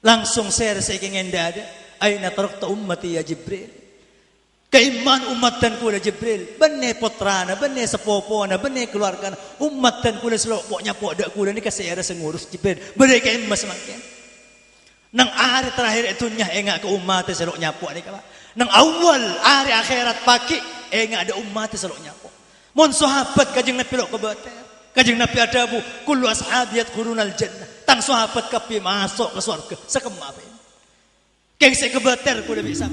Langsung share sa iking endada. Ay natarakta ummati ya Jibril. Kaiman ummatan kula Jibril. Bane potrana, bane sa popona, bane keluarga na. Ummatan kula selokoknya podak kula ni kasi era sengurus Jibril. Bane kaiman semakin. Nang hari terakhir itu nya enggak ke umat seloknya po ni ka. Nang awal hari akhirat pagi enggak ada umat seloknya po. Mon sahabat kajeng Nabi lo kebater. Kajeng Nabi adabu kullu ashabiyat khurunal jannah. Tang sahabat kapi masuk ke surga sekemarin. Keng se kebater kuda bisa.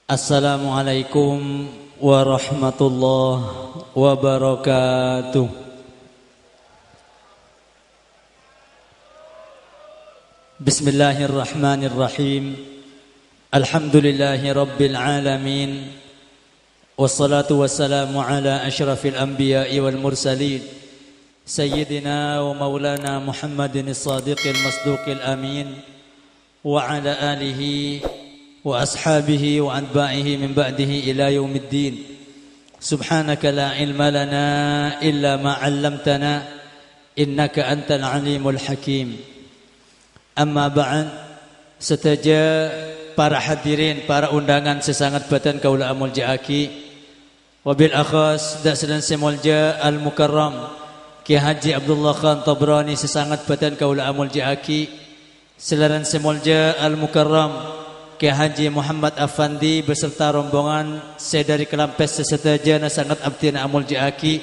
Assalamualaikum warahmatullahi wabarakatuh. Bismillahirrahmanirrahim. Alhamdulillahi rabbil alamin. Wassalatu wassalamu ala asyrafil anbiya'i wal mursalin. Sayyidina wa maulana Muhammadin as-sadiqil masduqil amin. Wa ala alihi وأصحابه وأتباعه من بعده إلى يوم الدين. سبحانك لا علم لنا إلا ما علمتنا إنك أنت العليم الحكيم. أما بعد, seteja para hadirin, para undangan sesangat batan kaula amul jaaki, wabil akhas dak sedan semolja al mukarram Ki Haji Abdullah Khan Tabrani sesangat batan kaula amul jaaki, selaran semolja al mukarram Ki Haji Muhammad Afandi beserta rombongan saya dari Kelampes seseteja na sangat abdina amul jaaki,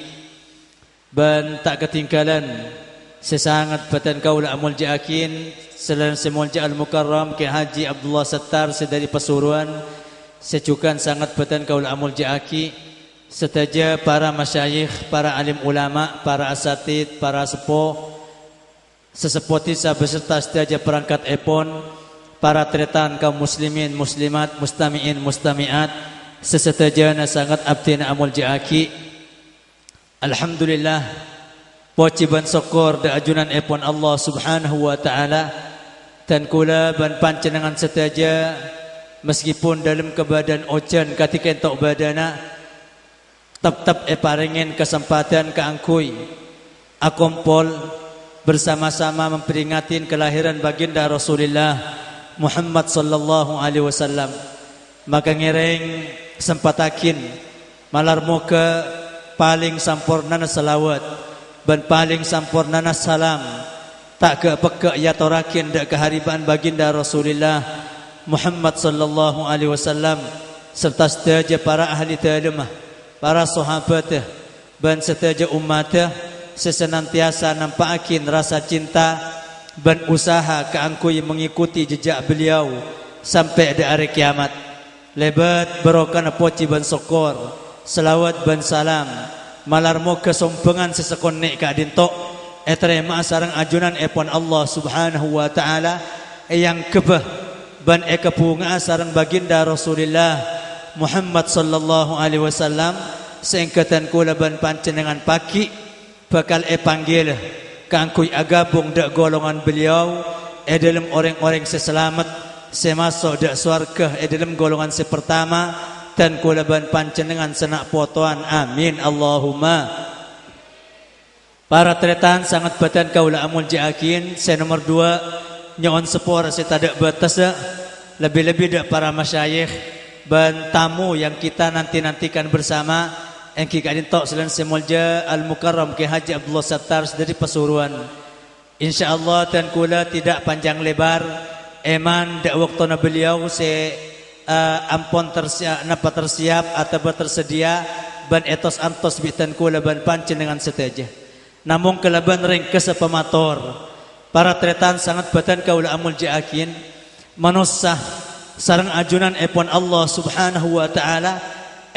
dan tak ketinggalan sesangat batan kaula amul jaakin selain semolja al mukarram Ki Haji Abdullah Sattar sedari Pasuruan secukan sangat batan kaula amul jaaki, seteja para masyayikh, para alim ulama, para asatid, para sepuh sesepotisa beserta seteja perangkat epon, para tretan kaum muslimin, muslimat, mustami'in, mustami'at sesetajana sangat abdina amul jaaki. Alhamdulillah, wajiban syukur da ajunan epon Allah subhanahu wa ta'ala, dan kula ban pancenengan setaja meskipun dalam kebadan ojan ketika entok badana tetap eparingin kesempatan keangkui akompol bersama-sama memperingatin kelahiran baginda Rasulullah Muhammad sallallahu alaihi wasallam. Maka ngereng sempatakin malar muka paling sampurnana salawat dan paling sampurnana salam tak ke peka ya torakin dak keharibaan baginda Rasulullah Muhammad sallallahu alaihi wasallam serta setaja para ahli talimah, para sahabat dan setaja umatah sesenantiasa nampakin rasa cinta dan usaha keangkui mengikuti jejak beliau sampai ada hari kiamat. Lebat berokana poci ban sokor, selawat ban salam, malarmo kesompengan sesekon nek ka dintok etrema sarang ajunan epon Allah subhanahu wa ta'ala yang kebah ban ekapunga sarang baginda Rasulullah Muhammad sallallahu alaihi wasallam seengkatan kula ban pancenengan paki bakal panggil kangkui agabung dak golongan beliau dalam orang-orang seselamat semasuk dak swarga dalam golongan sepertama, dan kula ban pancenengan senak potoan amin Allahumma. Para tretan sangat batan kaula amul jaakin saya nomor 2 nyon sepor saya tadak batas lebih-lebih dak para masyayikh dan tamu yang kita nanti-nantikan bersama yang kita dintok selain semolja al-mukarram Ki Haji Abdullah Sattar dari Pasuruan. InsyaAllah dan kula tidak panjang lebar eman dak waktuna beliau se ampon tersiap atau tersedia ban etos antos bitan kula ban pancen dengan seteja. Namun kelaban ringkes pemator para tretan sangat batan kaula amul jaakin manusah sarang ajunan epon Allah subhanahu wa ta'ala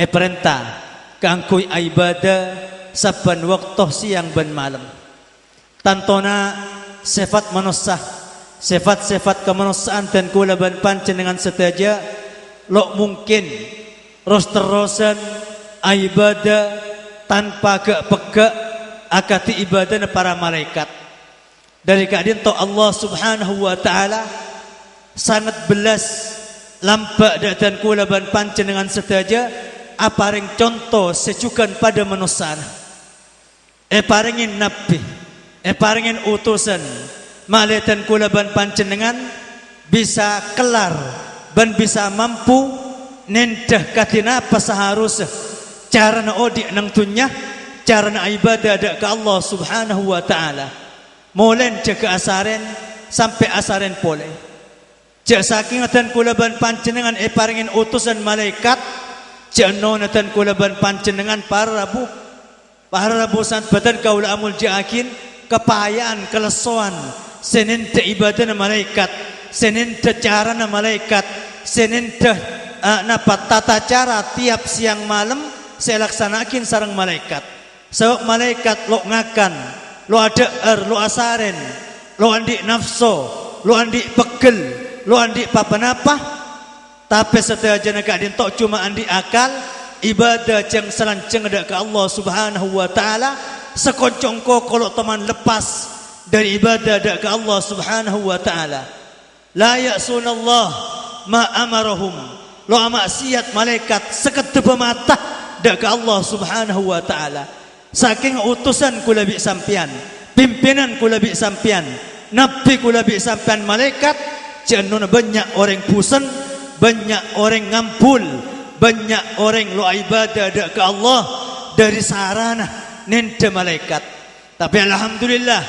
perintah kangkui ibadah saban waktu siang dan malam. Tantona sifat manusia, sifat-sifat kemanusiaan dan kula ban panjenengan sedaja lo mungkin terus-terusan ibadah tanpa pegak akati ibadah para malaikat. Dari keadaan to Allah Subhanahu wa taala sangat belas lampak dan kula ban panjenengan sedaja aparing contoh sejukan pada manusia. Paringin nabi, paringin utusan malaikat kula ban panjenengan bisa kelar dan bisa mampu nendah katina apa seharusnya cara na odik nang tunya, cara na ibadah ada ke Allah Subhanahu wa taala. Molen jaga asaren sampai asaren pole. Jak saking atan kula ban panjenengan paringin utusan malaikat, jano natan kula ban panjenengan para rabu sant badan kaula amul jaakin kepayaan kelesoan senen te ibadah na malaikat, senen te cara na malaikat, senen te napa tata cara tiap siang malam saya laksanakin sarang malaikat. Sebab malaikat lo ngakan, lo ada lo asaren, lo andi nafso, lo andi pegel, lo andi papanapa. Tapi setelah jenaka dintok cuma andi akal ibadah yang selanceng ada ke Allah Subhanahu wa taala. Sekoncongko kalau teman lepas dari ibadah ada ke Allah Subhanahu wa taala. La ya'sunallah ma amarahum. Lo maksiat malaikat sekedep mata ada ke Allah Subhanahu wa taala. Saking utusan kula bi sampian, pimpinan kula bi sampian, nabi kula bi sampian malaikat, jangan banyak orang pusen, banyak orang ngampul, banyak orang lo ibadah ada ke Allah dari sarana nente malaikat. Tapi alhamdulillah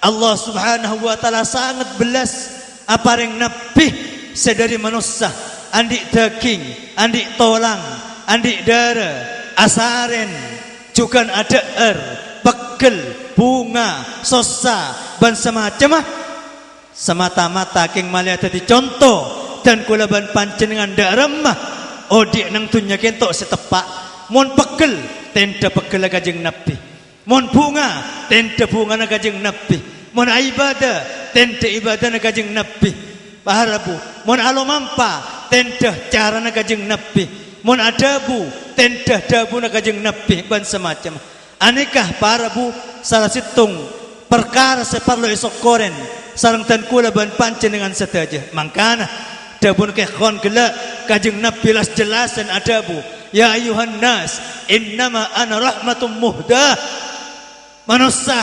Allah Subhanahu wa taala sangat belas apareng nabi sedari manusia, andik daging, andik tolang, andik darah, asaren, juga ada pegel, bunga, sosa, dan semacam semata-mata king malia tadi contoh dan kula ban panjenengan dak remah odik nang tunya kentok setepak mon pegel tenda pegel kajeng nabi, mon bunga tenda bunga na kajeng nabi, mon ibadah tenda ibadah na kajeng nabi, paharabu mon alomampa tenda cara na kajeng nabi, mon adabu tenda dabu na kajeng nabi ban semacam. Anekah paharabu salah situng perkara separlo esok koren sarang tan kula ban panjenengan sedaja. Mangkana dabun ke khon gelak kajeng nabi las jelasan adabu. Ya ayuhan nas innama ana rahmatum muhdah. Manusia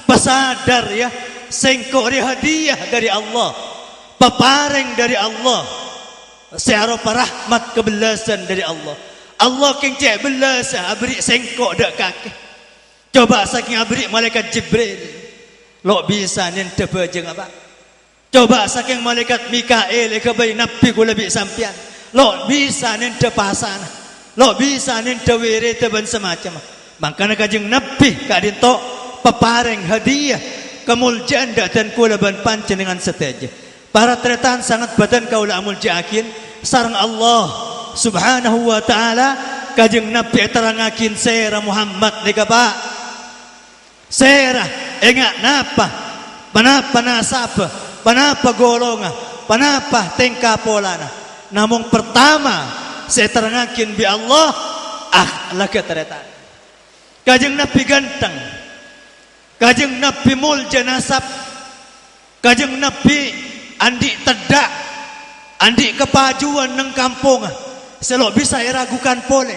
pesadar ya sengkori hadiah dari Allah, pepareng dari Allah, searopa rahmat kebelasan dari Allah. Allah king cek belas abri sengkok dak kaki. Coba saking abri malaikat Jibril lo bisa nente bajeng apa? Coba saking malaikat Mikael ke bayi nabi kula bi sampian lo bisa nente pasana, lo bisa nente wirete ban semacam. Makana kajeng nabi kadin to pepareng hadiah kemuliaan dan kula ban panjenengan seteja. Para tretan sangat badan kaula amul jaakin sareng Allah Subhanahu wa taala kajeng nabi terangakin sera Muhammad nika Pak. Sera enggak napa, panapa nasapa, panapa golonga, panapa tingkah polana. Namun pertama saya terangakin bi Allah akhlak teretan. Kajeng nabi ganteng, kajeng nabi mulja nasab, kajeng nabi andi tedak, andi kepajuan neng kampung. Selok bisa ragukan pole.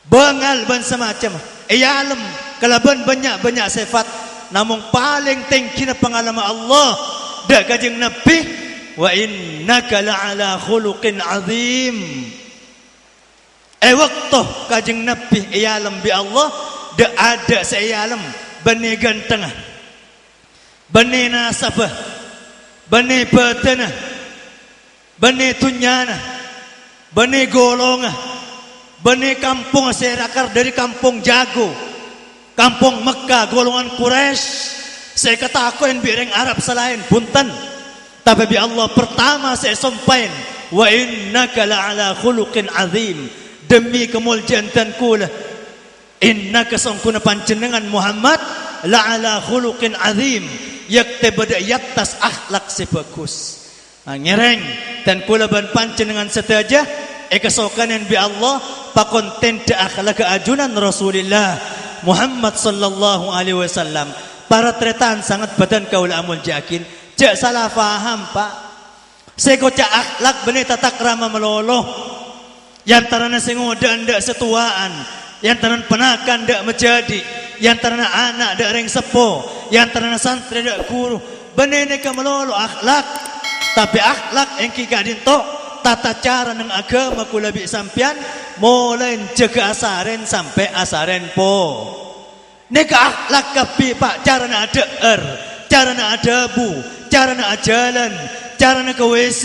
Bengal ban semacam. Alam kalaban banyak sifat. Namun paling tinggi na pengalaman Allah dak kajeng nabi wa innaka la'ala khuluqin azim. Waktu kajeng nabi alam bi Allah dak ada sealam bani ganteng, bani nasabah, bani batana, bani tunyana, bani golonga, bani kampung serakar dari kampung Jago, kampung Mekah, golongan Quraisy. Saya kata aku yang bireng Arab selain punten. Tapi bi Allah pertama saya sampaikan wa innaka la'ala khuluqin azim. demi kemuliaan dan kula innaka sangkuna panjenengan Muhammad la'ala khuluqin azim yakte bada yaktas akhlak sebagus ngereng dan kula ban panjenengan setaja kesokanan bi Allah pakonten da akhlak ajunan Rasulullah Muhammad sallallahu alaihi wasallam para tretan sangat badan kaula amul jakin jak salah faham pak sekoca akhlak benih tatak rama meloloh yang tarana sengoda ndak setuaan yang tarana penakan ndak menjadi yang tarana anak ndak reng sepo yang tarana santri ndak guru benih neka meloloh akhlak tapi akhlak yang kika dinto tata cara nang agama kula bi sampian mulai jaga asaren sampai asaren po neka akhlak kapi pak cara nak ada cara nak ada bu cara nak jalan cara nak ke WC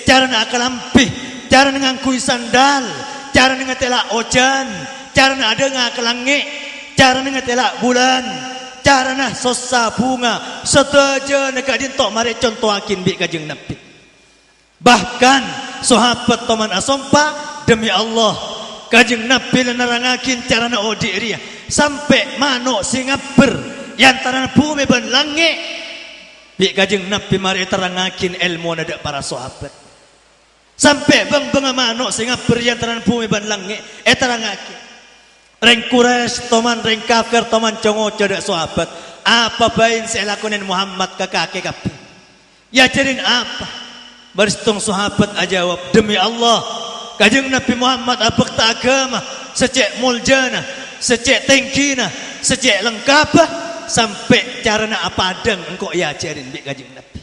cara nak kelampih cara nak ngangkui sandal cara nak telak ojan cara nak ada ngak langit cara nak telak bulan cara nak sosa bunga setuju nak dintok mari contoh akin bi kajeng Nabi bahkan sahabat toman asompa demi Allah kajeng Nabi nerangakin cara nak odi ria sampai manuk singaber yang tarana bumi ban langit bi kajeng Nabi mari terangakin ilmu nada para sahabat sampai bang manuk singaber yang tarana bumi ban langit terangakin reng Quraisy toman reng kafir toman congo cedak sahabat apa bain saya lakonin Muhammad ke kaki kapi ya cerin apa berstung sahabat ajawab demi Allah kajeng Nabi Muhammad abek ta agama secek muljana secek tengkina secek lengkap sampai carana apa adeng engkau ya ajarin bi kajeng Nabi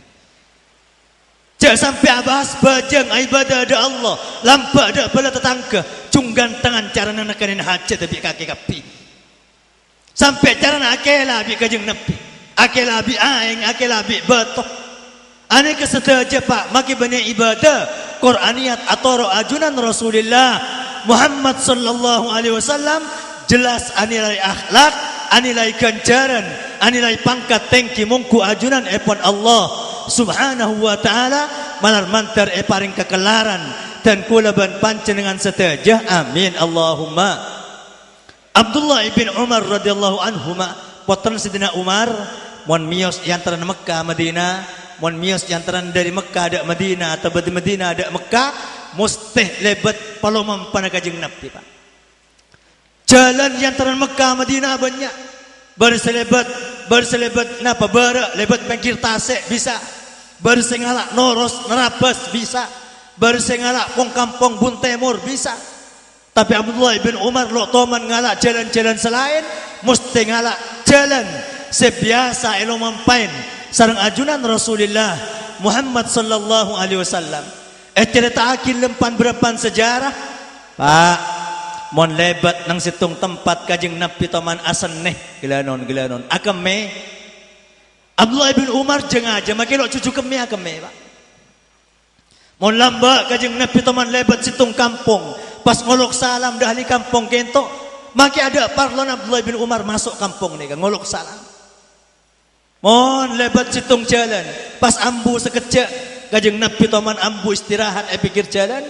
jak sampai abas bajang ibadah ada Allah lampak ada bala tetangga cunggan tangan carana nakanin hajat bi kaki kapi sampai carana akela bi kajeng Nabi akela bi aing akela bi batoh ane kesetaja pak maki banyak ibadah Qur'aniyat atau ajunan Rasulullah Muhammad sallallahu alaihi wasallam jelas anilai akhlak anilai ganjaran anilai pangkat tengki mungku ajunan epon Allah subhanahu wa ta'ala malar mantar paring kekelaran dan kula ban panjenengan setaja amin Allahumma Abdullah ibn Umar radhiyallahu anhuma potran sidina Umar mon mios yang antara Mekah Madinah mon mios yang antara dari Mekah ada Madinah atau dari Madinah ada Mekah mustih lebat palomam panakajeng Nabi pak jalan yang antara Mekah Madinah banyak berselebat napa bara lebat pengkir tasik bisa bersengalak noros nerabas bisa bersengalak pong kampung buntemur bisa tapi Abdullah bin Umar lo toman ngalak jalan-jalan selain mesti ngalak jalan sebiasa elo mampain sareng ajunan Rasulullah Muhammad sallallahu alaihi wasallam cerita akin lempan berepan sejarah pak mon lebat nang situng tempat kajeng Nabi toman asan neh gelanon akame Abdullah bin Umar jeng aja makelo cucu keme akame pak mon lamba kajeng Nabi toman lebat situng kampung pas ngolok salam dah ahli kampung kento maki ada parlon Abdullah bin Umar masuk kampung nih ngolok salam mon lebat situng jalan pas ambu sekejap kajeng Nabi toman ambu istirahat pikir jalan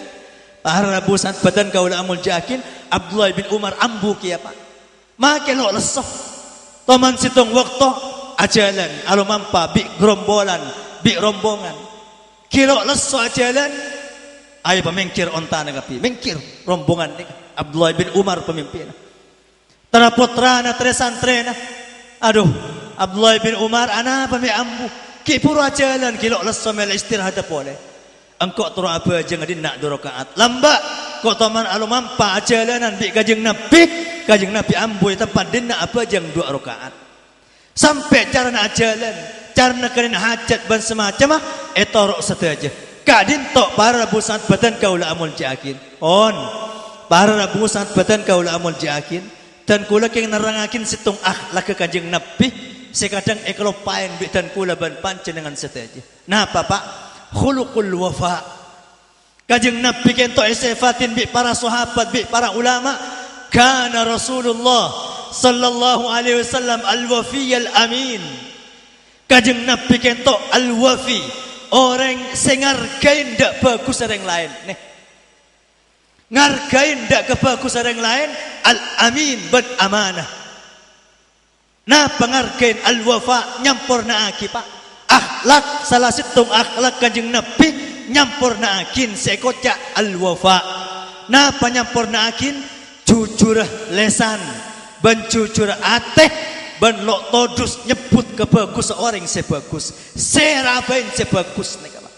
para busan badan kaula amul jakin Abdullah bin Umar ambu kia pak make lo lesoh toman situng waktu ajalan alo mampa bi gerombolan bi rombongan kilo lesoh ajalan ayo pemengkir ontana kapi mengkir rombongan ni Abdullah bin Umar pemimpin tara putrana tresantrena aduh Abdullah bin Umar ana pami ambu ki puro ajalan kilo lesoh mel istirahat boleh engkau turun apa aja ngadin nak 2 rakaat lamba kau taman alo mampa ajalanan bi kajeng Nabi ambu tempat din nak apa aja 2 rakaat sampai cara nak ajalan cara nak kalian hajat ban semacam etorok setaja kadin tok para busat badan kaula amul jakin on para busat badan kaula amul jakin dan kula keng nerangakin situng akhlak ke kajeng Nabi sekadang eklopain bi dan kula ban panjenengan setaja nah Pak khuluqul wafa kajeng Nabi kento sifatin bi para sahabat bi para ulama kana Rasulullah sallallahu alaihi wasallam al-wafi al-amin kajeng Nabi kento al-wafi orang sing ngargain ndak bagus orang lain nih Ngargain dak kebagusan orang lain, al-amin beramanah. Nah pengargain al-wafa nyampurna aki pak. Akhlak salah situng akhlak kanjeng Nabi nyampurna akin sekocak al-wafa. Nah penyampurna akin jujur lesan ban jujur ateh ban lok todus nyebut kebagus orang sebagus seraben sebagus nih pak.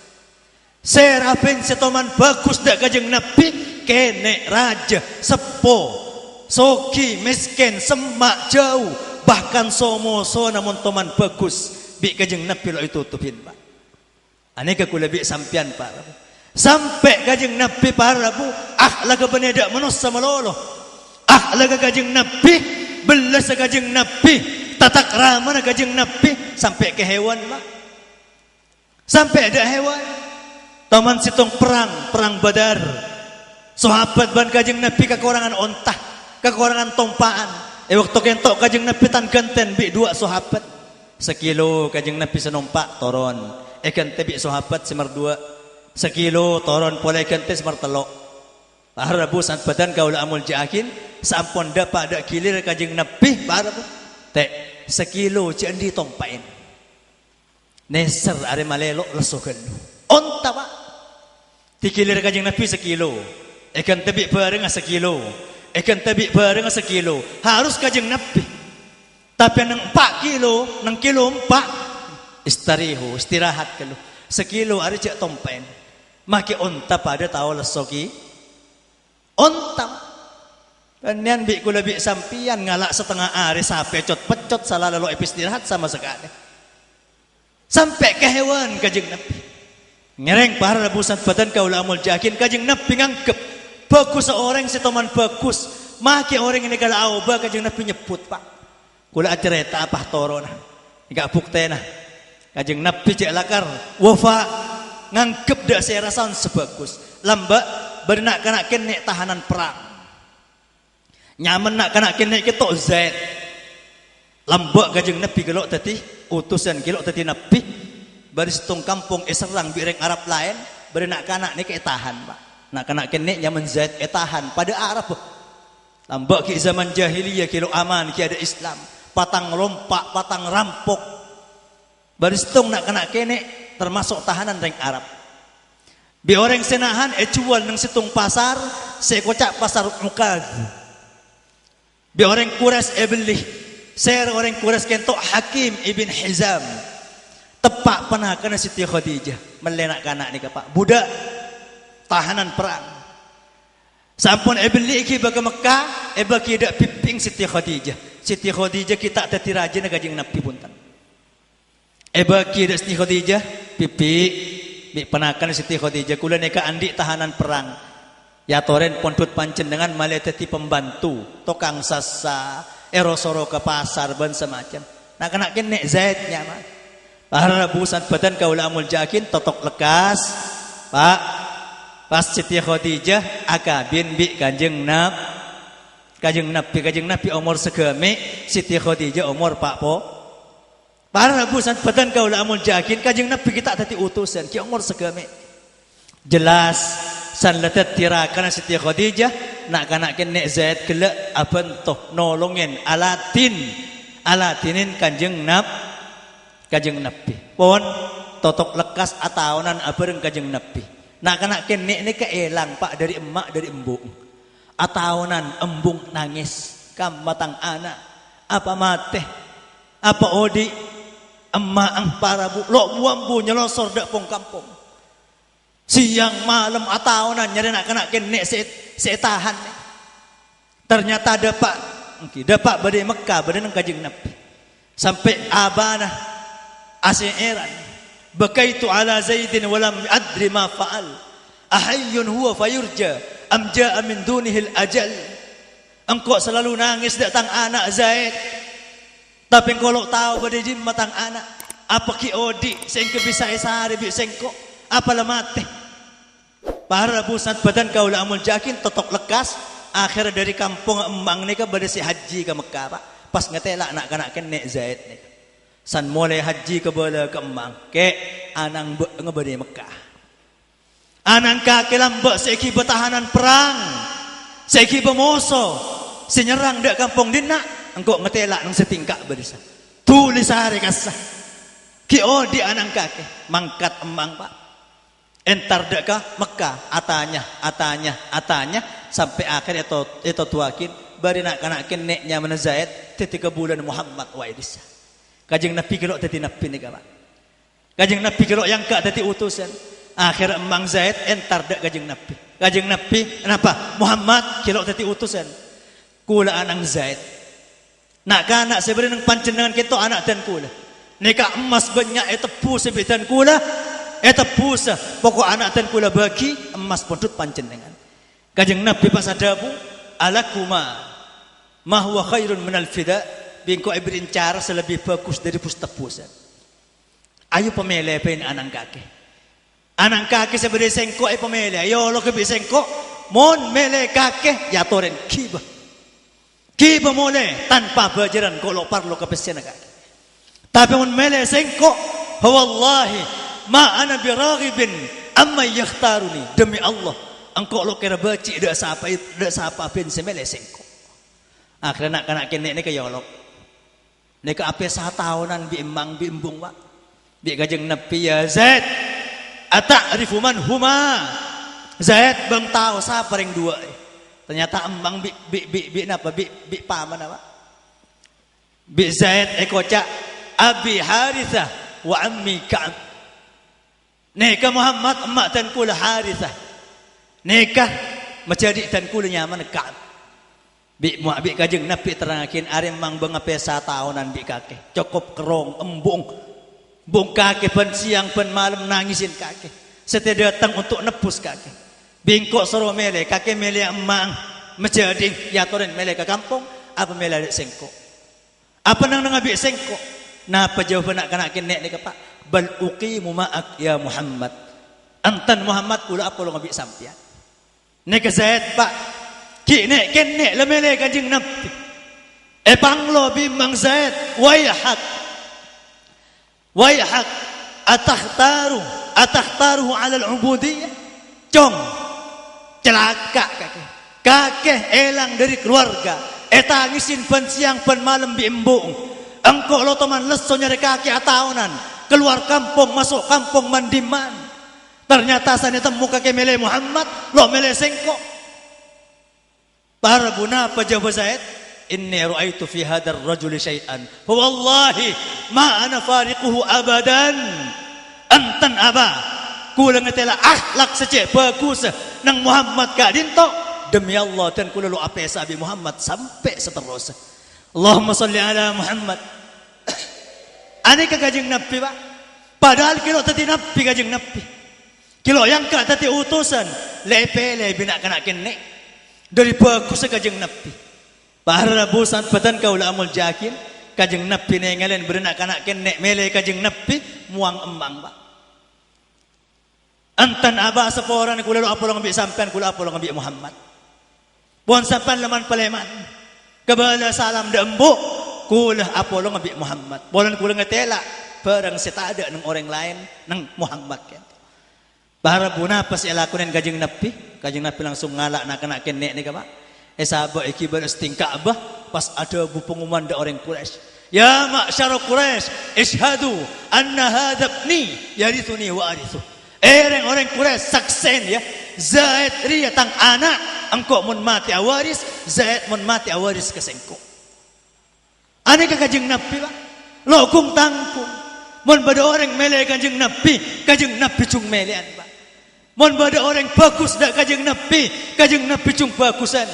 Seraben setoman bagus dak kanjeng Nabi kene raja sepo soki miskin semak jauh bahkan somoso namun toman bagus bi kajeng Nabi lo itu tutupin pak. Aneka kula bi sampian pak. Sampai kajeng Nabi para bu akhlak benedak manusia melolo. Akhlak kajeng Nabi belas kajeng Nabi tatak ramana kajeng Nabi sampai ke hewan pak. Sampai ada hewan. Taman situng perang Badar. Sahabat ban kajeng Nabi kekurangan ontah, kekurangan tompaan. Waktu kentok kajeng Nabi tan ganten bi dua sahabat. Sekilo kajeng Nabi senumpak toron. Kente bi sahabat semar dua. Sekilo toron pole kente semar telok. Harabu sant badan kaula amul jaakin sampun dapat ada kilir kajeng Nabi harabu. Tek sekilo cendi tompain. Neser are malelo lesokan. Onta pak. Dikilir kajeng Nabi sekilo. Kente bi bareng sekilo. Ikan tabi bareng sekilo harus kajeng Nabi. Tapi nang 4 kilo, nang kilo 4 istirahat kalau sekilo ada cek tompen. Maki onta pada tahu lesoki onta. Kanian bi kula bi sampian ngalak setengah hari sampai pecot salah lalu istirahat sama sekali. Sampai ke hewan kajeng Nabi. Ngereng para rebusan badan kaula amul jakin kajeng Nabi ngangkep bagus seorang setoman bagus. Maki orang ini kalau auba kajeng Nabi nyebut pak. Kula cerita apa torona. Enggak bukti nah. Kajeng Nabi cek lakar wafa ngangkep dak saya rasaun sebagus. Lambak bernak kena kene tahanan perang. Nyaman nak kena kene ketok Zaid. Lambak kajeng Nabi gelok tadi utusan gelok tadi Nabi. Baris tung kampung serang bireng Arab lain bernak kanak ni ke tahan pak. Nak kena kene nyaman Zaid tahan pada Arab. Lambak ki zaman jahiliyah kilo aman ki ada Islam. Patang lompak, patang rampok. Baris tung nak kena kene termasuk tahanan reng Arab. Bi orang senahan jual nang situng pasar, sekocak pasar Mukad. Bi orang kuras beli. Ser orang kuras kentok Hakim ibn Hizam. Tepak pernah kena Siti Khadijah melenak kanak ni kapak budak tahanan perang. Sampun beli iki bagi Mekah, bagi dak piping Siti Khadijah. Siti Khadijah kita tadi raja kajeng Nabi punten. Bagi dak Siti Khadijah pipi bi penakan Siti Khadijah kula neka andi tahanan perang. Ya toren pondut pancen dengan maleteti pembantu, tokang sasa, erosoro ke pasar ban semacam. Nak kena kene Zaid nyaman. Para busan badan kaula amul jakin totok lekas. Pak pas Siti Khadijah akabin bi Kanjeng Nabi umur segame Siti Khadijah umur pak po. Para busan badan kaula amul jakin Kanjeng Nabi kita tadi utusan ki umur segame. Jelas san letet tirakan Siti Khadijah nak kanakin nek Zaid kelak abentoh nolongin alatinin Kanjeng Nabi pun totok lekas ataunan abareng Kanjeng Nabi. Nak kanakin nek keelang pak dari emak dari embung. Ataunan embung nangis kam matang anak apa mate apa odi emak ang para bu lo buambu nyelosor dak pong kampung. Siang malam ataunan nyari nak kanakin nek tahan. Ternyata dapat badai Mekah badai nang Kanjeng Nabi. Sampai abana Asyiran bakaitu ala Zaidin walam adri ma fa'al ahayyun huwa fayurja am jaa min dunihi al-ajal. Engkau selalu nangis datang anak Zaid tapi kalau tahu pada jim matang anak apa ki odi sengke bisa esare bi sengko apa lemate. Para busat badan kaula amul jakin totok lekas akhir dari kampung embang nika pada si haji ke Mekah pak pas ngetela nak kanaken nek Zaid nika san mulai haji ke bola ke emang ke anang ngebade Mekah. Anak kaki lambak seki bertahanan perang. Seki bermusuh. Senyerang dak kampung dina. Engkau ngetelak nang setingkak berisa. Tulis hari kasah. Ki odi anak kaki. Mangkat emang pak. Entar dak ka Mekah. Atanya. Sampai akhir itu tuakin. Bari nak kanakin neknya mana Zaid. 3 bulan Muhammad wa idisa. Kajeng Nabi kilo tadi Nabi ni kawan. Kajeng Nabi kilo yang kak tadi utusan. Akhir emang Zaid entar dak kajeng Nabi. Kajeng Nabi kenapa? Muhammad kilo tadi utusan. Kula anak Zaid. Nak kanak sebenarnya nang panjenengan kita anak dan kula. Nika emas banyak tepu sebitan kula. Tepu sa. Pokok anak dan kula bagi emas pondut panjenengan. Kajeng Nabi pas adabu alakuma ma huwa khairun minal fida. Bingko ibrin cara selebih bagus dari pustapusan. Ayo pemele pen anang kaki. Anang kaki sebenarnya sengko pemele. Ayo lo kebi sengko. Mon mele kaki ya toren kiba. Kiba mole tanpa bajaran kalau parlo kepesian kaki. Tapi mon mele sengko. Wallahi ma ana biraghibin amma yakhtaruni demi Allah. Engkau lo kira baci dak sapa pen semele sengko. Akhirnya nak kanak kene ni kaya olok. Nika ape 1 tahunan bi emang bi embung wa. Bi kajeng Nabi ya Zaid. Ata'rifu man huma? Zaid bang tahu siapa yang dua. Ternyata emang bi napa bi paman apa? Bi Zaid ekoca Abi Harithah wa ammi Ka'ab. Nika Muhammad emak dan kula Harithah. Nika menjadi dan kula nyaman Ka'ab. Bi kajeng Nabi terangakin are mang bengape 1 tahunan bi kake. Cukup kerong embung. Bung kake pen siang pen malam nangisin kake. Setia datang untuk nebus kake. Bingkok soro mele kake mele emang menjadi ya toren mele ke kampung apa mele ada sengko. Apa nang ngabi sengko? Napa jawaban nak kanakin nek ni Pak? Bal uqimu ma'ak ya Muhammad. Antan Muhammad kula apa lo ngabi sampian. Nek Zaid Pak kene kene lemele kajeng Nabi. Panglo bimang Zaid wayhak atakhtaruhu ala al-ubudiyah. Cong celaka kakek elang dari keluarga. Tangisin pen siang pen malam biembung. Engkau lo teman leso nyari kakek atahunan keluar kampung masuk kampung mandiman. Ternyata sana temu kakek mele Muhammad lo mele sengkok. Para buna pajawab Zaid, inni ra'aitu fi hadar rajuli syai'an. Fa wallahi ma ana fariquhu abadan. Antan aba. Kula ngetela akhlak secek bagus nang Muhammad ka dinto. Demi Allah dan kula lu ape sabi Muhammad sampai seterusnya. Allahumma salli ala Muhammad. Ane ka kajeng Nabi Pak. Padahal kilo tadi Nabi kajeng Nabi. Kilo yang ka tadi utusan lepele bina kana kene. Dari bagus kajeng Nabi. Para busan patan kaula amul jakin kajeng Nabi nengalen berenak kanak kenek mele kajeng Nabi muang emang Pak. Antan aba seporan kula lo apolong ambil sampean kula apolong ambil Muhammad. Bon sampean leman paleman. Kebala salam dembu kula apolong ambil Muhammad. Bolan kula ngetela barang seta ada nang orang lain nang Muhammad kan. Para buna pas elakunan kajeng Nabi, kajeng Nabi langsung ngalak nak kena kenek ni Pak. Sahabat ikibar setingkah Ka'bah pas ada pengumuman da orang Quraisy. Ya ma'syar Quraisy, ishhadu anna hadha ibni yarithuni wa arithu. Orang Quraisy saksen ya. Zaid ria tang anak, engkau mun mati awaris, Zaid mun mati awaris kesengko. Ane ka kajeng Nabi Pak. Lokung tangkung. Mun bada orang mele kajeng Nabi cung melean Pak. Mon bada orang bagus dak kajeng Nabi cung bagusan.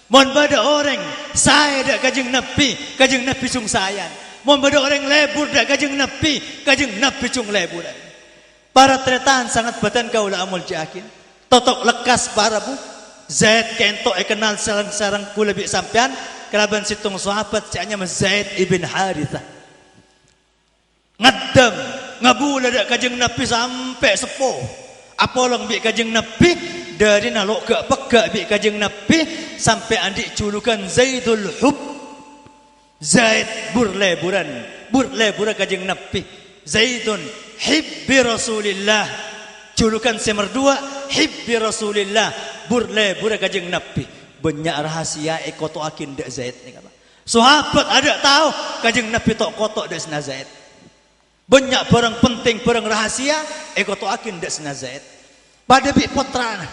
Mon bada orang saya dak kajeng Nabi cung sayan. Mon bada orang lebur dak kajeng Nabi cung leburan. Para tretan sangat batan kaula amul jakin. Totok lekas para bu. Zaid kento kenal sarang kula bi sampean kelaban situng sahabat sianya Zaid ibn Harithah. Ngaddam ngabula dak kajeng Nabi sampai sepuh. Apolong bi kajeng Nabi dari nalok gak pegak bi kajeng Nabi sampai andik julukan Zaidul Hub. Zaid burleburan kajeng Nabi. Zaidun hibbi Rasulillah. Julukan semerdua hibbi Rasulillah burle bura kajeng Nabi banyak rahasia ekoto akin dak Zaid ni kata sahabat ada tahu kajeng Nabi tok kotok dak sena Zaid banyak barang penting barang rahasia ekoto akin dak sena Zaid pada bi putrana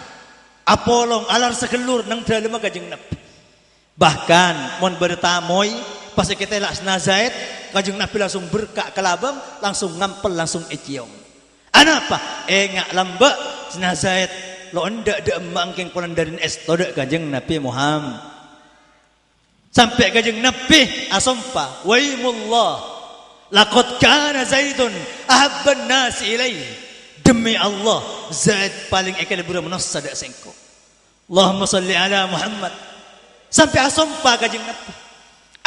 apolong alar sekelur nang dalem kajeng Nabi bahkan mon bertamoy pas kita laksana Zaid kajeng Nabi langsung berkak kelabang langsung ngampel langsung eciong anapa ngak lamba sena Zaid lo ndak de mangking pulan dari es todak kajeng Nabi Muhammad sampai kajeng Nabi asompa waimullah laqad kana Zaidun ahabban nas ilaihi demi Allah Zaid paling ekal bura menossa dak sengko Allahumma salli ala Muhammad sampai asompa kajeng Nabi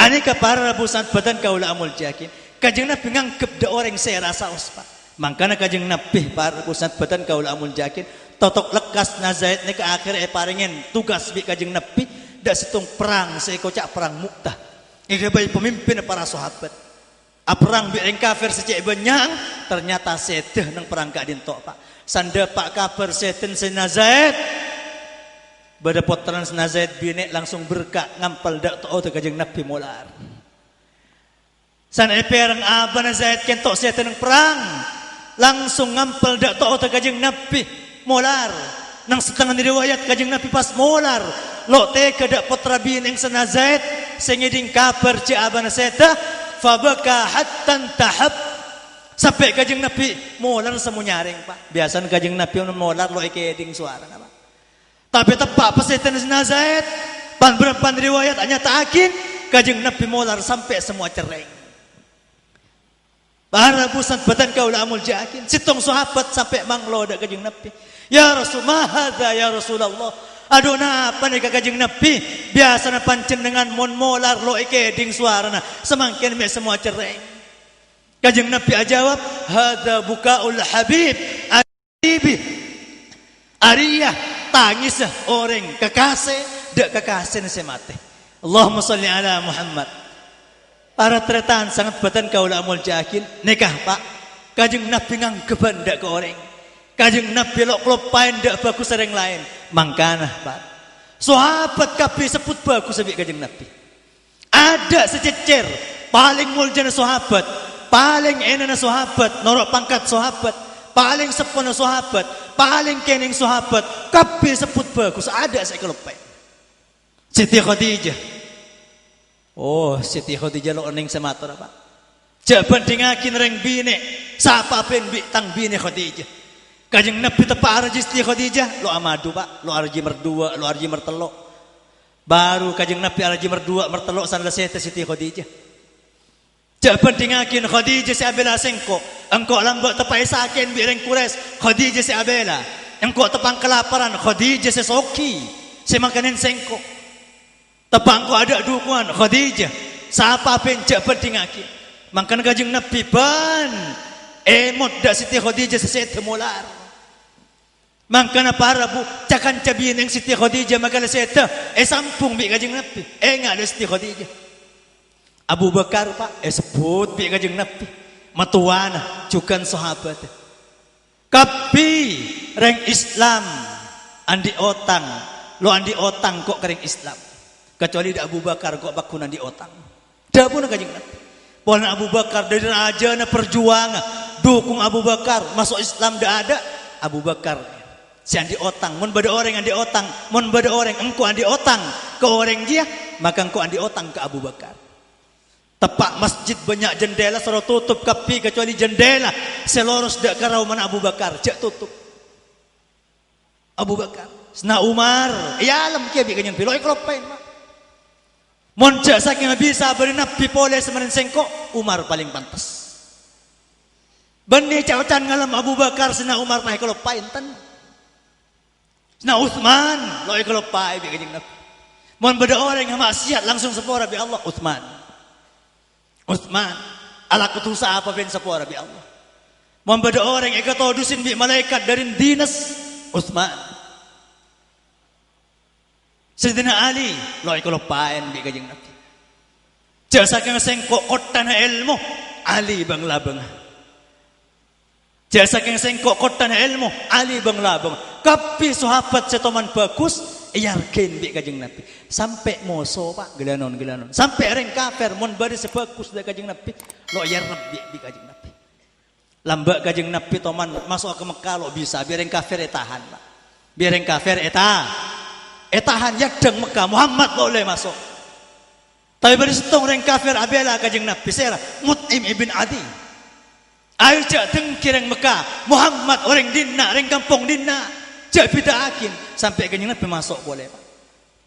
aneka para busan badan kaula amul jakin kajeng Nabi ngangkep de orang saya rasa ospa mangkana kajeng Nabi para busan badan kaula amul jakin totok lekas na Zaid ni ke akhir paringin tugas bi kajeng Nabi dak setung perang seikocak perang Mu'tah ikai pemimpin para sahabat perang bi ring kafir secek benyang ternyata sedeh nang perang kak dintok pak sanda pak kabar seten sena Zaid pada potran sena Zaid bine langsung berkak ngampal dak to kajeng Nabi molar san perang abana Zaid kentok seten nang perang langsung ngampal dak to kajeng Nabi molar nang setengah riwayat kajeng Nabi pas molar lo teka dak putra bineng sena Zaid sengeding kabar ci abana seta fabaka hatta tahab sampai kajeng Nabi molar semunyaring pak biasan kajeng Nabi molar lo ekeding suara apa tapi tepak pas sena Zaid pan riwayat hanya takin kajeng Nabi molar sampai semua cereng para busan badan kaula amul jakin sitong sahabat sampai manglo dak kajeng Nabi ya Rasul mahadha ya Rasulullah aduh napa nih kajeng Nabi biasa na pancen dengan mon molar lo ekeding suarana semangkin me semua cereng kajeng Nabi ajawab hadza bukaul habib aribi ariyah tangis orang kekasih dak kekasih ni semate Allahumma salli ala Muhammad para tretan sangat badan kaula amul jakin nikah pak kajeng Nabi nganggeban dak ke orang kajeng Nabi lo klopain dak bagus sering lain mangkana pak sahabat kabeh sebut bagus sebik kajeng Nabi ada sececer paling muljana sahabat paling enana sahabat norok pangkat sahabat paling sepona sahabat paling kening sahabat kabeh sebut bagus ada saya klopain Siti Khadijah oh Siti Khadijah lo ning sematur apa jaban dengakin reng bine sapa ben bi tang bine Khadijah kajeng Nabi tepa arji Siti Khadijah lo amadu pak lo arji merdua lo arji mertelok baru kajeng Nabi arji merdua mertelok sanda sete Siti Khadijah jaban dengakin Khadijah si abela sengko engkau lambak tepa isaken bi reng kures Khadijah si abela engkau tepang kelaparan Khadijah si soki si makanin sengko tepang engkau ada dukungan Khadijah sapa ben jaban dengakin mangkan kajeng Nabi ban emot dak Siti Khadijah sesete molar mangkana para bu cakan cabin yang Siti Khadijah magala seta sampung bi kajeng Nabi enggak ada Siti Khadijah Abu Bakar pak sebut bi kajeng Nabi matuana cukan sahabat kapi reng Islam andi otang lo andi otang kok kering Islam kecuali dak Abu Bakar kok bakun andi otang dak pun kajeng Nabi pon Abu Bakar dari raja na perjuangan dukung Abu Bakar masuk Islam dak ada Abu Bakar si andi otang mun bada orang andi otang mun bada orang engkau andi otang ke orang dia maka engkau andi otang ke Abu Bakar tepak masjid banyak jendela suruh tutup kapi kecuali jendela seloros dak karau mana Abu Bakar jak tutup Abu Bakar sena Umar ya alam kia bi kanyang pilo iklopain mak mun jak saking bisa beri Nabi pole semarin sengko Umar paling pantas bani caucan ngalam Abu Bakar sena Umar mah iklopain tan nah Uthman lo iklopai bi kajeng Nabi mun beda orang yang maksiat langsung sepora bi Allah Uthman ala kutusa apa ben sepora bi Allah mun beda orang yang katodusin bi malaikat dari dinas Uthman Sayyidina Ali lo iklopain bi kajeng Nabi jasa kang sengko kotana ilmu Ali bang labeng Jasa keng sengkok kota na ilmu ali bang labang kapi sahabat setoman bagus yarkin bi kajeng Nabi sampai moso pak gelanon sampai reng kafir mon bari sebagus da kajeng Nabi lo yar Nabi bi kajeng Nabi lambak kajeng Nabi toman masuk ke Mekah lo bisa biar reng kafir etahan pak biar reng kafir etahan yadeng Mekah Muhammad lo boleh masuk tapi bari setong reng kafir abela kajeng Nabi sera Mut'im ibn Adi ayo jak dengki reng Mekah Muhammad orang dina reng kampung dina jak bidaakin sampai kajeng Nabi masuk boleh pak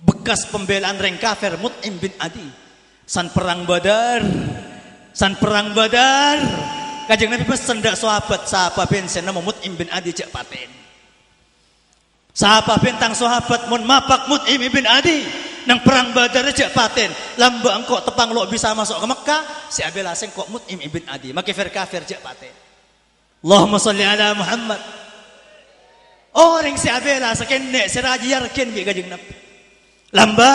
bekas pembelaan reng kafir Mut'im bin Adi san perang Badar kajeng Nabi pesen dak sahabat sapa bensen nama Mut'im bin Adi jak paten sapa bentang sahabat mun mapak Mut'im bin Adi nang perang Badar jak paten lamba engkau tepang lo bisa masuk ke Mekah si abela sengkok Mut'im ibn Adi maka kafir jak paten Allahumma salli ala Muhammad orang si abela sakenne siraji yarkin bi kajeng Nabi lamba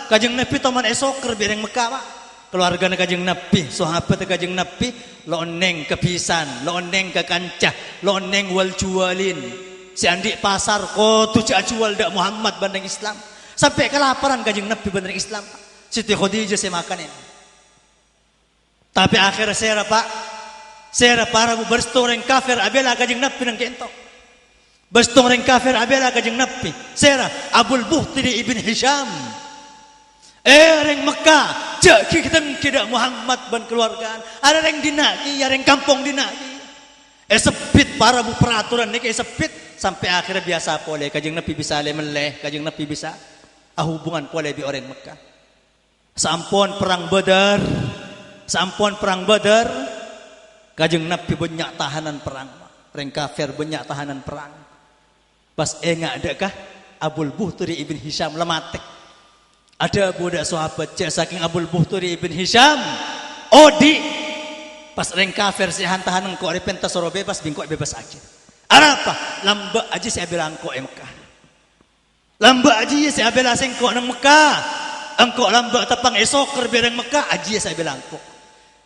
kajeng Nabi toman esoker bireng Mekah pak keluarga kajeng Nabi sahabat kajeng Nabi lo neng kepisan lo neng ke kancah lo neng wal jualin si andi pasar ko tu jual dak Muhammad bandeng Islam sampai kelaparan kajeng Nabi bener Islam Siti Khadijah saya makanin tapi akhir sera pak sera para berstoreng kafir abela kajeng Nabi nang kento berstoreng kafir abela kajeng Nabi sera Abul Buhtiri ibn Hisham reng Mekah jak kita Muhammad ban keluargaan ada reng dinaki ya reng kampung dinaki sepit para peraturan niki sepit sampai akhirnya biasa boleh kajeng Nabi bisa meleh kajeng Nabi bisa hubungan boleh di orang Mekah sampun perang Badar kajeng Nabi banyak tahanan perang reng kafir banyak tahanan perang pas enggak adakah Abul Buhturi ibn Hisham lematek ada budak sahabat saking Abul Buhturi ibn Hisham odi pas reng kafir si hantahanan ko repenta soro bebas bingko bebas aja apa lamba aja saya bilang ko Mekah lamba aja saya bilang sengko nang Mekah engkau lamba tepang esoker bireng Mekah aja saya bilang ko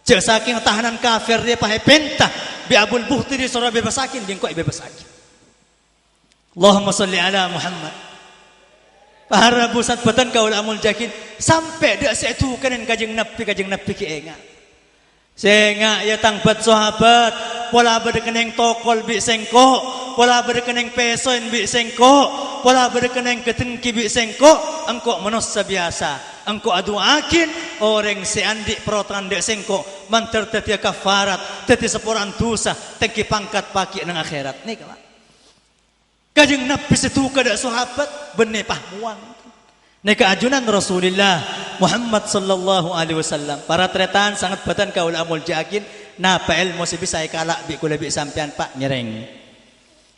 jak saking tahanan kafir dia pakai penta bi Abul Buhturi soro bebas akin bingko bebas aja Allahumma salli ala Muhammad para pusat batan kaul amul jakin sampai dak setu kanen kajeng Nabi ki enga senga ya tangbat sahabat pola berkeneng tokol bi sengko pola berkeneng pesoin bi sengko pola berkeneng ketengki bi sengko engkau manusia biasa engkau aduakin orang seandi perotan dek sengko manter tetia kafarat tetia seporan dosa tengki pangkat paki nang akhirat nih kawan kajeng Nabi setu kada sahabat benih pahmuan neka ajunan Rasulullah Muhammad sallallahu alaihi wasallam para tretan sangat batan kaul amul jakin napa ilmu si bisa kalak bi kula bi sampean pak nyereng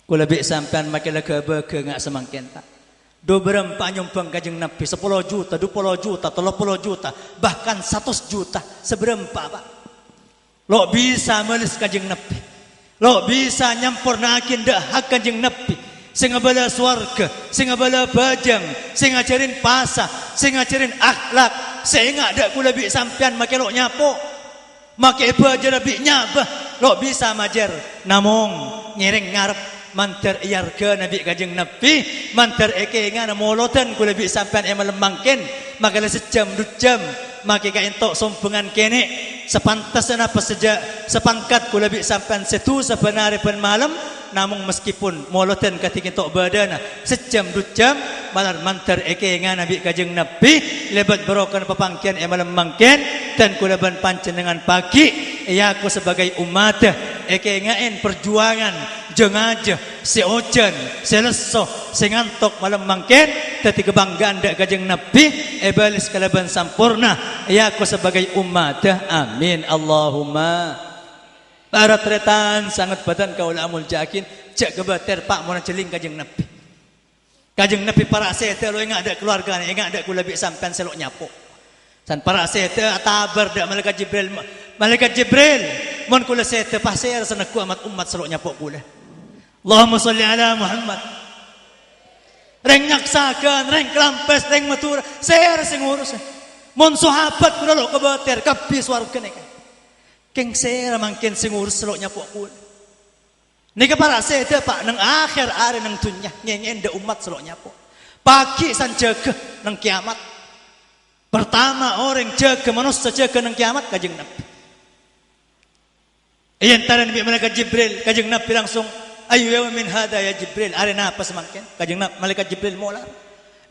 kula bi sampean makela ke ngak semangken tak do berempa nyumbang kajeng Nabi 10 juta 20 juta 30 juta bahkan 100 juta seberempa pak lo bisa melis kajeng Nabi lo bisa nyampurnakin dak hak kajeng Nabi sing ngabala swarga sing ngabala bajang sing ngajarin pasa sing ngajarin akhlak sing ada kula bi sampean make lo nyapo make bajar bi nyabah lo bisa majar namung ngiring ngarep mantar iyarga nabi kajeng Nabi mantar eke ngana molotan kula bi sampean emalembangken makala sejam 2 jam make ka entok sombengan kene sepantasna apa saja sepangkat kula bi sampean setu sebenare pen malam namun meskipun moloten ketika tok badana sejam 2 jam malar mantar eke nga nabi kajeng Nabi lebat berokan papangkian malam mangken dan kulaban panjenengan pagi aku sebagai umat eke ngaen perjuangan jengaja si ojan seleso si ngantok malam mangken tadi kebanggaan dak kajeng Nabi balis kalaban sampurna aku sebagai umat amin Allahumma para tretan sangat badan kaul amul jakin cek kebater pak mau celing kajeng Nabi para sete lo enggak ada keluarga enggak ada kula bi sampean selok nyapo san para sete atabar dak malaikat Jibril mon kula sete pasir seneku amat umat selok nyapo kula Allahumma sholli ala Muhammad reng nyaksakan reng kelampes reng matur ser sing urus mon sahabat kula lo kebater kabeh swarga nek keng sera mangken sing urus selok nyapok kula Nika para seda pak nang akhir are nang dunya ngengen da umat selok nyapo. Pagi san jaga nang kiamat. Pertama orang jaga manusia jaga nang kiamat kajeng Nabi. Iyan tara Nabi malaikat Jibril kajeng Nabi langsung ayu yawa min hada ya Jibril are napa semangkin kajeng Nabi malaikat Jibril mola.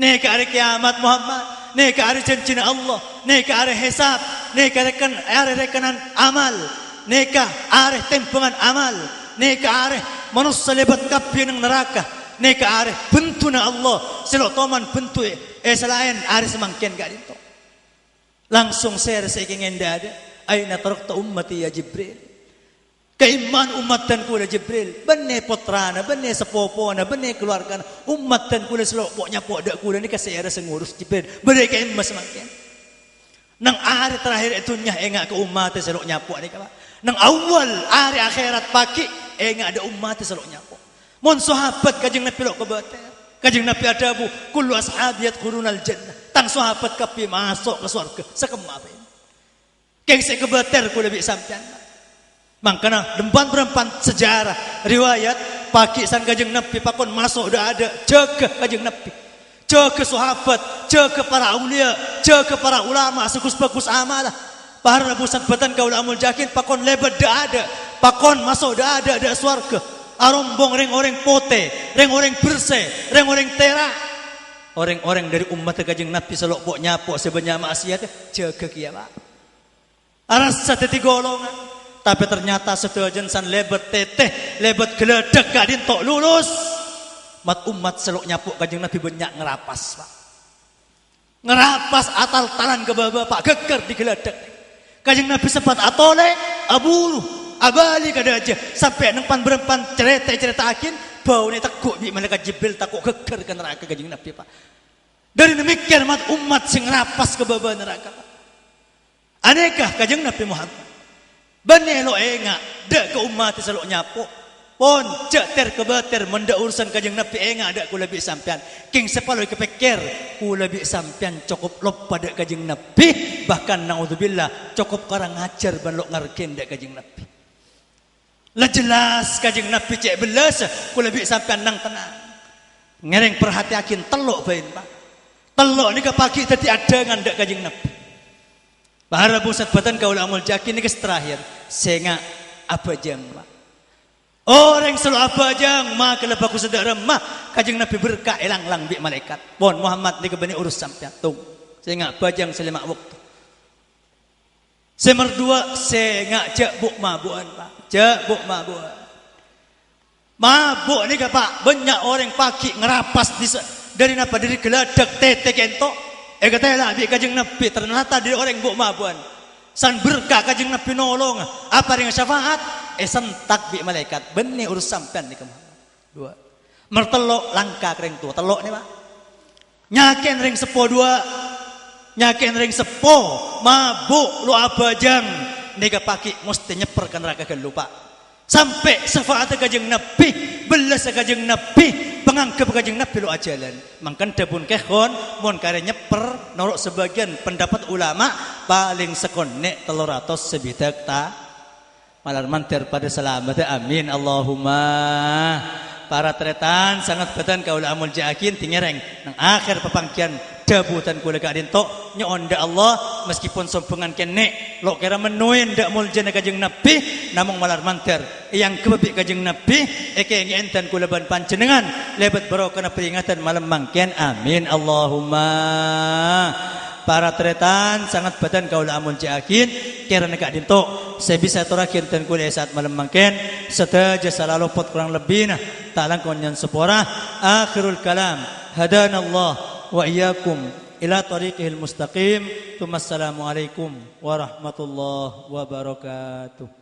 Nika are kiamat Muhammad, nika are janjina Allah, nika are hisab, nika are rekanan amal, nika are timbangan amal. Nika are manusia lebat kabeh nang neraka. Nika are bentuna Allah selok toman bentu selain are semangkin gak dito. Langsung share saking endada aina tarakta ummati ya Jibril. Keiman umat dan kula Jibril benne putrana benne sepopona benne keluargana umat dan kula selok poknya pok dak kula ni kasih ada sengurus Jibril beri ke emas semangkin. Nang are terakhir itu nya enggak ke umat selok nyapok ni kala. Nang awal hari akhirat pagi enggak ada umat selok nyapo. Mon sahabat kajeng Nabi lok kebater. Kajeng Nabi adabu kullu ashabi yadkhulunal jannah. Tang sahabat kapi masuk ke surga sakemape. Keng se kebater ku lebih sampean. Mangkana lempan-lempan sejarah riwayat pagi san kajeng Nabi pakon masuk dah ada jaga kajeng Nabi. Jaga sahabat, jaga para aulia, jaga para ulama segus bagus amalah. Para busan batan kau amul jakin pakon lebat dah ada, pakon masuk dah ada swarga. Arombong reng-oreng pote, reng-oreng bersih, reng-oreng tera. Orang-orang dari umat kajeng Nabi selok pok nyapok sebanyak maksiat jaga kiamat. Arasa teti golongan, tapi ternyata sedajan san lebat teteh, lebat geledak kadin tok lulus. Mat umat selok nyapok kajeng Nabi banyak ngerapas pak. Ngerapas atal talan ke bapak geger di geledak. Kajeng Nabi sempat atole, aburu, abali kada aja sampai nempan berempan cerita akin bau ni takut bi malaikat Jibril takut geger ke neraka kajeng Nabi pak. Dari demikian umat sing rapas ke bawah neraka pak. Anekah kajeng Nabi Muhammad. Bane lo enga dak ke umat selok nyapo. Pon ceter kebater menda urusan kajeng Nabi enga dak ku lebih sampean. King sepalo kepikir ku lebih sampean cukup lop pada kajeng Nabi bahkan naudzubillah cukup karang ngajar ban lok ngarken dak kajeng Nabi. Lah jelas kajeng Nabi cek belas ku lebih sampean nang tenang. Ngereng perhatiakin telok bain pak. Telok ni ke pagi tadi adangan dak kajeng Nabi. Bahara pusat batan kau amul jakin ni ke terakhir senga apa jang pak. Orang selalu abajang maka lepas aku sedar remah kajeng Nabi berkah elang-lang bi malaikat. Bon Muhammad ni kebani urus sampean tung. Saya ngak bajang selama waktu. Semar dua saya ngak jak buk mabuan pak. Jak buk mabuan. Mabuk ni pak banyak orang pagi ngerapas dari napa dari geladak tete kentok. Kata lah bi kajeng Nabi ternyata dari orang buk mabuan. San berkah kajeng Nabi nolong. Apa dengan syafaat? Sentak bi malaikat benih urus sampean ni kemana dua mertelok langka kering tua telok ni pak nyaken ring sepo dua nyaken ring sepo mabuk lu abajang nega pagi mesti nyeperkan neraka lupa sampai syafaat kajeng Nabi belas kajeng Nabi penganggap kajeng Nabi lu ajalan mangkan dabun kehon mon kare nyeper norok sebagian pendapat ulama paling sekonek 300 sebidak ta malar mantir pada selamat amin Allahumma para tretan sangat betan kaula amul jakin tingereng nang akhir pepangkian dabutan kula ka dinto nyonda Allah meskipun sompengan kene lo kira menuin dak muljana kajeng Nabi namung malar mantir yang kebebi kajeng Nabi eke ngenten kula ban panjenengan lebat barokah peringatan malam mangkian amin Allahumma para tretan sangat badan kaula amul jakin kira nekak dinto saya bisa terakhir dan kuliah saat malam mangken setaja salah lopot kurang lebih nah talang konyan sepora akhirul kalam hadanallah wa iyyakum ila tariqihil mustaqim. Assalamualaikum warahmatullahi wabarakatuh.